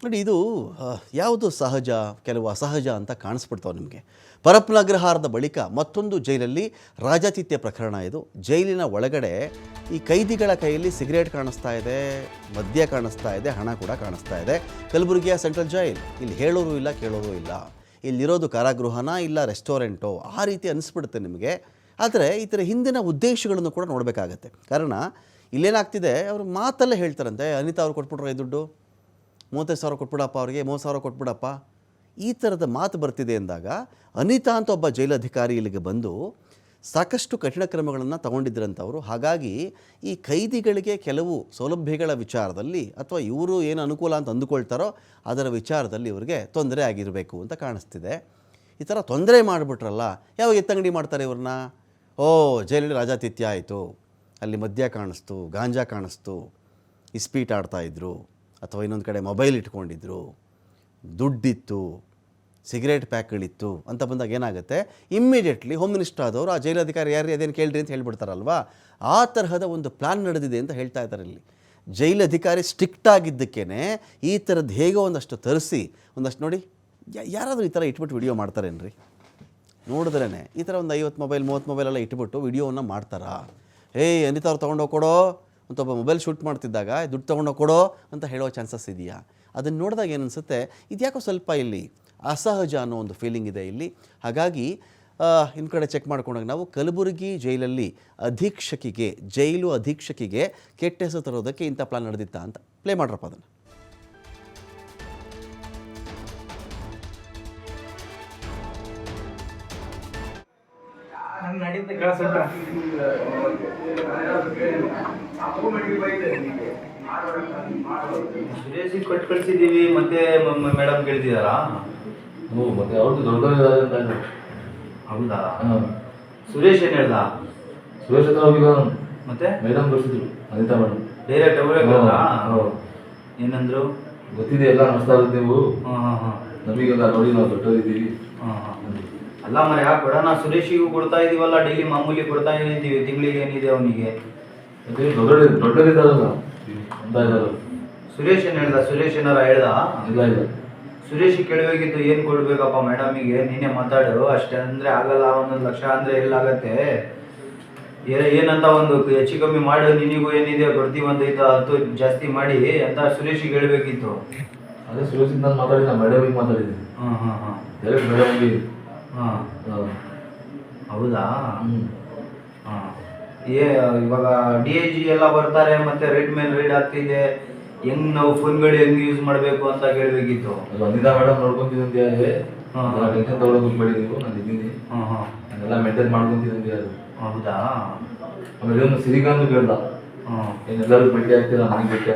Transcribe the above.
ನೋಡಿ ಇದು ಯಾವುದು ಸಹಜ, ಕೆಲವು ಅಸಹಜ ಅಂತ ಕಾಣಿಸ್ಬಿಡ್ತಾವೆ ನಿಮಗೆ. ಪರಪ್ಪನ ಅಗ್ರಹಾರದ ಬಳಿಕ ಮತ್ತೊಂದು ಜೈಲಲ್ಲಿ ರಾಜಾತಿಥ್ಯ ಪ್ರಕರಣ ಇದು. ಜೈಲಿನ ಒಳಗಡೆ ಈ ಕೈದಿಗಳ ಕೈಯಲ್ಲಿ ಸಿಗರೇಟ್ ಕಾಣಿಸ್ತಾ ಇದೆ, ಮದ್ಯ ಕಾಣಿಸ್ತಾ ಇದೆ, ಹಣ ಕೂಡ ಕಾಣಿಸ್ತಾ ಇದೆ. ಕಲಬುರಗಿಯ ಸೆಂಟ್ರಲ್ ಜೈಲ್. ಇಲ್ಲಿ ಹೇಳೋರು ಇಲ್ಲ, ಕೇಳೋರು ಇಲ್ಲ. ಇಲ್ಲಿರೋದು ಕಾರಾಗೃಹನ ಇಲ್ಲ ರೆಸ್ಟೋರೆಂಟೋ, ಆ ರೀತಿ ಅನಿಸ್ಬಿಡುತ್ತೆ ನಿಮಗೆ. ಆದರೆ ಈ ಥರ ಹಿಂದಿನ ಉದ್ದೇಶಗಳನ್ನು ಕೂಡ ನೋಡಬೇಕಾಗತ್ತೆ. ಕಾರಣ ಇಲ್ಲೇನಾಗ್ತಿದೆ, ಅವರು ಮಾತಲ್ಲೇ ಹೇಳ್ತಾರಂತೆ, ಅನಿತಾ ಅವ್ರು ಕೊಟ್ಬಿಟ್ರೆ ದುಡ್ಡು 35,000 ಕೊಟ್ಬಿಡಪ್ಪ, ಅವ್ರಿಗೆ 30,000 ಕೊಟ್ಬಿಡಪ್ಪ, ಈ ಥರದ ಮಾತು ಬರ್ತಿದೆ ಅಂದಾಗ ಅನಿತಾ ಅಂತ ಒಬ್ಬ ಜೈಲಧಿಕಾರಿ ಇಲ್ಲಿಗೆ ಬಂದು ಸಾಕಷ್ಟು ಕಠಿಣ ಕ್ರಮಗಳನ್ನು ತಗೊಂಡಿದ್ರಂಥವ್ರು. ಹಾಗಾಗಿ ಈ ಕೈದಿಗಳಿಗೆ ಕೆಲವು ಸೌಲಭ್ಯಗಳ ವಿಚಾರದಲ್ಲಿ ಅಥವಾ ಇವರು ಏನು ಅನುಕೂಲ ಅಂತ ಅಂದುಕೊಳ್ತಾರೋ ಅದರ ವಿಚಾರದಲ್ಲಿ ಇವರಿಗೆ ತೊಂದರೆ ಆಗಿರಬೇಕು ಅಂತ ಕಾಣಿಸ್ತಿದೆ. ಈ ಥರ ತೊಂದರೆ ಮಾಡಿಬಿಟ್ರಲ್ಲ, ಯಾವಾಗ ಎತ್ತಂಗಡಿ ಮಾಡ್ತಾರೆ ಇವ್ರನ್ನ? ಜೈಲಲ್ಲಿ ರಾಜಾತಿಥ್ಯ ಆಯಿತು, ಅಲ್ಲಿ ಮದ್ಯ ಕಾಣಿಸ್ತು, ಗಾಂಜಾ ಕಾಣಿಸ್ತು, ಇಸ್ಪೀಟ್ ಆಡ್ತಾಯಿದ್ರು, ಅಥವಾ ಇನ್ನೊಂದು ಕಡೆ ಮೊಬೈಲ್ ಇಟ್ಕೊಂಡಿದ್ರು, ದುಡ್ಡಿತ್ತು, ಸಿಗರೇಟ್ ಪ್ಯಾಕ್ಗಳಿತ್ತು ಅಂತ ಬಂದಾಗ ಏನಾಗುತ್ತೆ, ಇಮ್ಮಿಡಿಯೇಟ್ಲಿ ಹೋಮ್ ಮಿನಿಸ್ಟರ್ ಆದವರು ಆ ಜೈಲಧಿಕಾರಿ ಯಾರು ಅದೇನು ಕೇಳ್ರಿ ಅಂತ ಹೇಳ್ಬಿಡ್ತಾರಲ್ವ. ಆ ತರಹದ ಒಂದು ಪ್ಲ್ಯಾನ್ ನಡೆದಿದೆ ಅಂತ ಹೇಳ್ತಾ ಇದ್ದಾರೆ ಇಲ್ಲಿ. ಜೈಲಧಿಕಾರಿ ಸ್ಟ್ರಿಕ್ಟ್ ಆಗಿದ್ದಕ್ಕೇ ಈ ಥರದ್ದು ಹೇಗೋ ಒಂದಷ್ಟು ತರಿಸಿ ಒಂದಷ್ಟು ನೋಡಿ, ಯಾರಾದರೂ ಈ ಥರ ಇಟ್ಬಿಟ್ಟು ವಿಡಿಯೋ ಮಾಡ್ತಾರೇನ್ರಿ? ನೋಡಿದ್ರೇ ಈ ಥರ ಒಂದು 50 ಮೊಬೈಲ್ 30 ಮೊಬೈಲೆಲ್ಲ ಇಟ್ಬಿಟ್ಟು ವಿಡಿಯೋವನ್ನು ಮಾಡ್ತಾರಾ? ಅನಿತಾ ಅವ್ರು ತೊಗೊಂಡೋಗಿ ಕೊಡೋ ಅಂತ ಒಬ್ಬ ಮೊಬೈಲ್ ಶೂಟ್ ಮಾಡ್ತಿದ್ದಾಗ ದುಡ್ಡು ತೊಗೊಂಡೋಗಿ ಕೊಡೋ ಅಂತ ಹೇಳೋ ಚಾನ್ಸಸ್ ಇದೆಯಾ? ಅದನ್ನು ನೋಡಿದಾಗ ಏನನ್ಸುತ್ತೆ, ಇದ್ಯಾಕೋ ಸ್ವಲ್ಪ ಇಲ್ಲಿ ಅಸಹಜ ಅನ್ನೋ ಒಂದು ಫೀಲಿಂಗ್ ಇದೆ ಇಲ್ಲಿ. ಹಾಗಾಗಿ ಇನ್ನು ಕಡೆ ಚೆಕ್ ಮಾಡ್ಕೊಂಡಾಗ ನಾವು ಕಲಬುರಗಿ ಜೈಲಲ್ಲಿ ಜೈಲು ಅಧೀಕ್ಷಕಿಗೆ ಕೆಟ್ಟ ಹೆಸರು ತರೋದಕ್ಕೆ ಇಂಥ ಪ್ಲಾನ್ ನಡೆದಿತ್ತಾ ಅಂತ ಪ್ಲೇ ಮಾಡ್ರಪ್ಪ ಅದನ್ನು. ಸುರೇಶಿಗೆ ಕೊಟ್ಟು ಕಳಿಸಿದ್ದೀವಿ, ಮತ್ತೆ ಮೇಡಮ್ ಕೇಳ್ತಿದಾರಾ? ಮತ್ತೆ ಅವ್ರದ್ದು ದೊಡ್ಡವರಿದ್ದಾರೆ ಅಂತ. ಹೌದಾ? ಸುರೇಶ್ ಏನು ಹೇಳ್ದ? ಸುರೇಶ್ ಹತ್ರ ಹೋಗಿಲ್ಲ, ಮತ್ತೆ ಮೇಡಮ್ ಕಳಿಸಿದ್ರು, ಅನಿತಾ ಮೇಡಮ್ ಡೈರೆಕ್ಟ್ ಅವರೇ ಏನಂದ್ರು? ಗೊತ್ತಿದೆ ಎಲ್ಲ ನಡ್ಸ್ತಾ ಇರೋದು ನೀವು, ನಮಗೆಲ್ಲ ನೋಡಿ ನಾವು ದೊಡ್ಡವರಿದ್ದೀವಿ. ಅಲ್ಲ ಮರೆ ಯಾಕೆ ಕೊಡೋಣ, ಸುರೇಶಿಗೂ ಕೊಡ್ತಾ ಇದೀವಲ್ಲ, ಡೈಲಿ ಮಾಮೂಲಿ ಕೊಡ್ತಾ ಇದೀವಿ, ತಿಂಗಳಿಗೆ ಏನಿದೆ ಅವನಿಗೆ? ದೊಡ್ಡವರಿದ್ದಾರಲ್ಲ ಅಂತ ಇದ್ದಾರೆ. ಸುರೇಶ್ ಏನು ಹೇಳ್ದ? ಸುರೇಶ್ ಏನಾರ ಹೇಳ್ದ? ಇಲ್ಲ ಇಲ್ಲ, ಸುರೇಶಿಗೆ ಕೇಳಬೇಕಿತ್ತು, ಏನು ಕೊಡ್ಬೇಕಪ್ಪ ಮೇಡಮಿಗೆ, ನೀನೇ ಮಾತಾಡು. ಅಷ್ಟೇ ಅಂದರೆ ಆಗಲ್ಲ, 1 ಲಕ್ಷ ಅಂದರೆ ಎಲ್ಲಾಗತ್ತೆ, ಏನಂತ ಒಂದು ಹೆಚ್ಚು ಕಮ್ಮಿ ಮಾಡು, ನಿನಗೂ ಏನಿದೆ ಕೊಡ್ತೀವಿ, 5-10 ಜಾಸ್ತಿ ಮಾಡಿ ಅಂತ ಸುರೇಶಿಗೆ ಹೇಳ್ಬೇಕಿತ್ತು. ಅದೇ ಸುರೇಶಿಗೆ ನಾನು ಮಾತಾಡಿಲ್ಲ, ಮೇಡಮಿಗೆ ಮಾತಾಡಿದ್ದೀನಿ. ಡೈರೆಕ್ಟ್ ಮೇಡಮಿಗೆ. ಹೌದಾ? ಇವಾಗ DIG ಎಲ್ಲ ಬರ್ತಾರೆ, ಮತ್ತೆ ರೇಟ್ ಮೇಲೆ ರೇಟ್ ಆಗ್ತಿದೆ, ಹೆಂಗ್ ನಾವು ಫೋನ್ಗಳು ಹೆಂಗ್ ಯೂಸ್ ಮಾಡಬೇಕು ಅಂತ ಕೇಳಬೇಕಿತ್ತು. ಅನಿತಾ ಮೇಡಮ್ ನೋಡ್ಕೊಂತಿದ್ದೆ, ಟೆನ್ಷನ್ ತಗೊಳ್ಳೋಕೆ ಹೋಗ್ಬೇಡಿ ನೀವು, ನಾನು ಇದ್ದೀನಿ, ನಾನೆಲ್ಲ ಮೇಂಟೈನ್ ಮಾಡ್ಕೊಂತಿದ್ದೆ. ಹೌದಾ? ಆಮೇಲೆ ಶ್ರೀಕಾಂತ್ ಕೇಳ್ದ, ಏನೆಲ್ಲರೂ ಭೇಟಿ ಆಗ್ತೀರಾ, ನನಗೆ ಭೇಟಿ